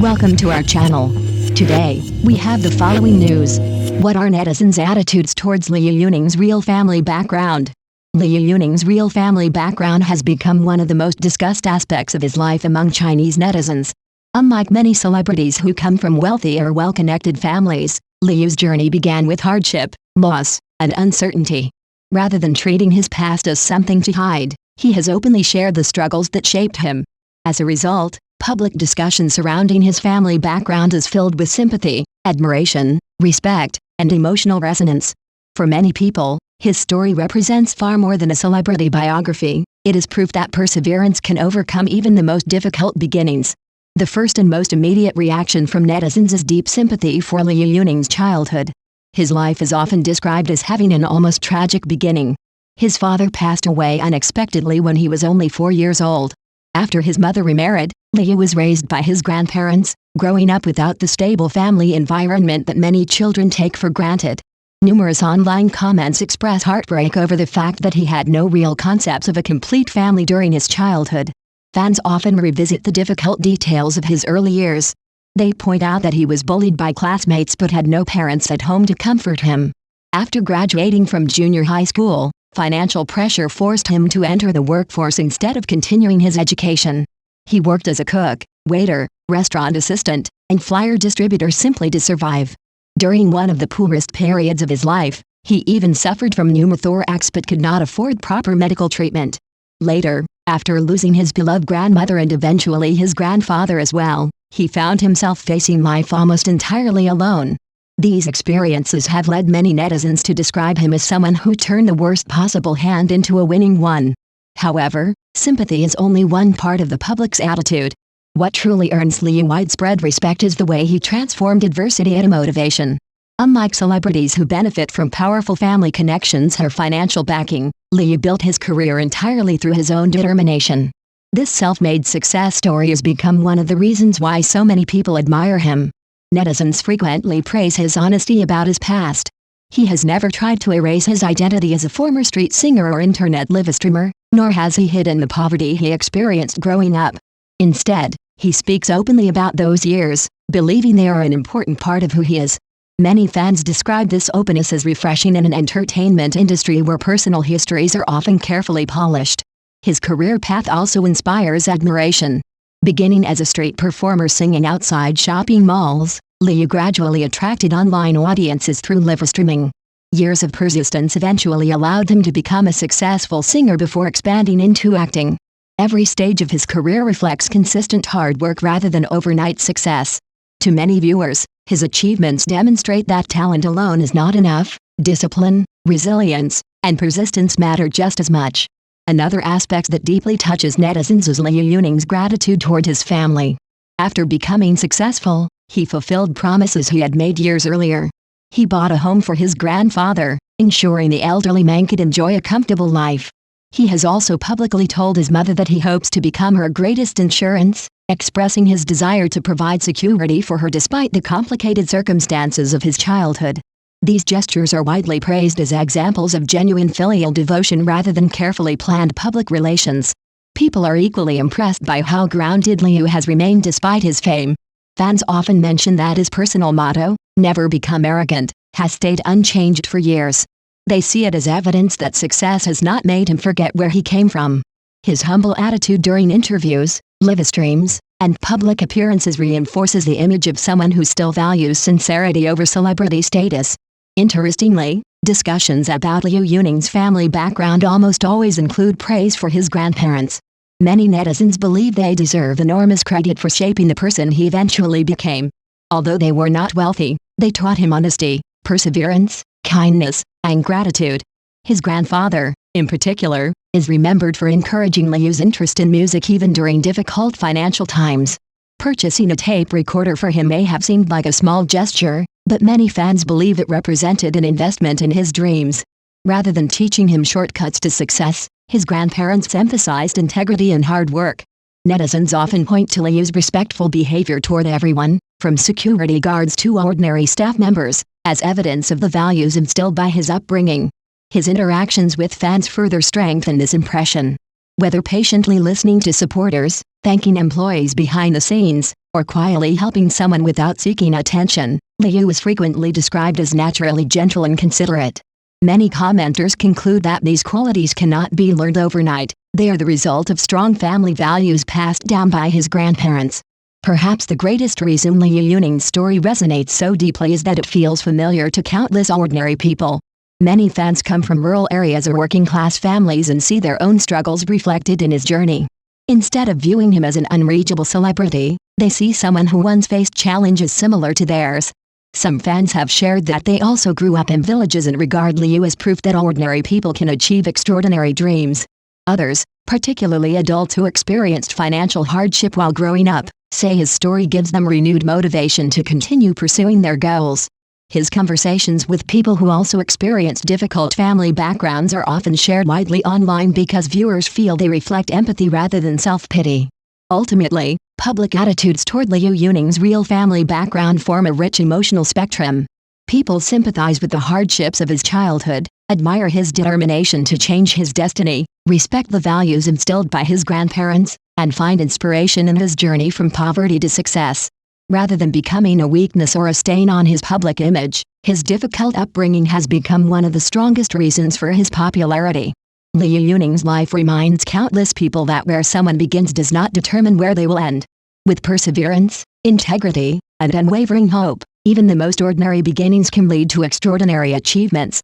Welcome to our channel. Today, we have the following news. What are netizens' attitudes towards Liu Yuning's real family background? Liu Yuning's real family background has become one of the most discussed aspects of his life among Chinese netizens. Unlike many celebrities who come from wealthy or well-connected families, Liu's journey began with hardship, loss, and uncertainty. Rather than treating his past as something to hide, he has openly shared the struggles that shaped him. As a result, public discussion surrounding his family background is filled with sympathy, admiration, respect, and emotional resonance. For many people, his story represents far more than a celebrity biography. It is proof that perseverance can overcome even the most difficult beginnings. The first and most immediate reaction from netizens is deep sympathy for Liu Yuning's childhood. His life is often described as having an almost tragic beginning. His father passed away unexpectedly when he was only 4 years old. After his mother remarried, Liu was raised by his grandparents, growing up without the stable family environment that many children take for granted. Numerous online comments express heartbreak over the fact that he had no real concepts of a complete family during his childhood. Fans often revisit the difficult details of his early years. They point out that he was bullied by classmates but had no parents at home to comfort him. After graduating from junior high school, financial pressure forced him to enter the workforce instead of continuing his education. He worked as a cook, waiter, restaurant assistant, and flyer distributor simply to survive. During one of the poorest periods of his life, he even suffered from pneumothorax but could not afford proper medical treatment. Later, after losing his beloved grandmother and eventually his grandfather as well, he found himself facing life almost entirely alone. These experiences have led many netizens to describe him as someone who turned the worst possible hand into a winning one. However, sympathy is only one part of the public's attitude. What truly earns Liu widespread respect is the way he transformed adversity into motivation. Unlike celebrities who benefit from powerful family connections or financial backing, Liu built his career entirely through his own determination. This self-made success story has become one of the reasons why so many people admire him. Netizens frequently praise his honesty about his past. He has never tried to erase his identity as a former street singer or internet live streamer, nor has he hidden the poverty he experienced growing up. Instead, he speaks openly about those years, believing they are an important part of who he is. Many fans describe this openness as refreshing in an entertainment industry where personal histories are often carefully polished. His career path also inspires admiration. Beginning as a street performer singing outside shopping malls, Liu gradually attracted online audiences through live streaming. Years of persistence eventually allowed him to become a successful singer before expanding into acting. Every stage of his career reflects consistent hard work rather than overnight success. To many viewers, his achievements demonstrate that talent alone is not enough. Discipline, resilience, and persistence matter just as much. Another aspect that deeply touches netizens is Liu Yuning's gratitude toward his family. After becoming successful, he fulfilled promises he had made years earlier. He bought a home for his grandfather, ensuring the elderly man could enjoy a comfortable life. He has also publicly told his mother that he hopes to become her greatest insurance, expressing his desire to provide security for her despite the complicated circumstances of his childhood. These gestures are widely praised as examples of genuine filial devotion rather than carefully planned public relations. People are equally impressed by how grounded Liu has remained despite his fame. Fans often mention that his personal motto, "Never become arrogant," has stayed unchanged for years. They see it as evidence that success has not made him forget where he came from. His humble attitude during interviews, live streams, and public appearances reinforces the image of someone who still values sincerity over celebrity status. Interestingly, discussions about Liu Yuning's family background almost always include praise for his grandparents. Many netizens believe they deserve enormous credit for shaping the person he eventually became. Although they were not wealthy, they taught him honesty, perseverance, kindness, and gratitude. His grandfather, in particular, is remembered for encouraging Liu's interest in music even during difficult financial times. Purchasing a tape recorder for him may have seemed like a small gesture, but many fans believe it represented an investment in his dreams. Rather than teaching him shortcuts to success, his grandparents emphasized integrity and hard work. Netizens often point to Liu's respectful behavior toward everyone, from security guards to ordinary staff members, as evidence of the values instilled by his upbringing. His interactions with fans further strengthen this impression. Whether patiently listening to supporters, thanking employees behind the scenes, or quietly helping someone without seeking attention. Liu is frequently described as naturally gentle and considerate. Many commenters conclude that these qualities cannot be learned overnight. They are the result of strong family values passed down by his grandparents. Perhaps the greatest reason Liu Yuning's story resonates so deeply is that it feels familiar to countless ordinary people. Many fans come from rural areas or working-class families and see their own struggles reflected in his journey. Instead of viewing him as an unreachable celebrity, they see someone who once faced challenges similar to theirs. Some fans have shared that they also grew up in villages and regard Liu as proof that ordinary people can achieve extraordinary dreams. Others, particularly adults who experienced financial hardship while growing up, say his story gives them renewed motivation to continue pursuing their goals. His conversations with people who also experienced difficult family backgrounds are often shared widely online because viewers feel they reflect empathy rather than self-pity. Ultimately, public attitudes toward Liu Yuning's real family background form a rich emotional spectrum. People sympathize with the hardships of his childhood, admire his determination to change his destiny, respect the values instilled by his grandparents, and find inspiration in his journey from poverty to success. Rather than becoming a weakness or a stain on his public image, his difficult upbringing has become one of the strongest reasons for his popularity. Liu Yuning's life reminds countless people that where someone begins does not determine where they will end. With perseverance, integrity, and unwavering hope, even the most ordinary beginnings can lead to extraordinary achievements.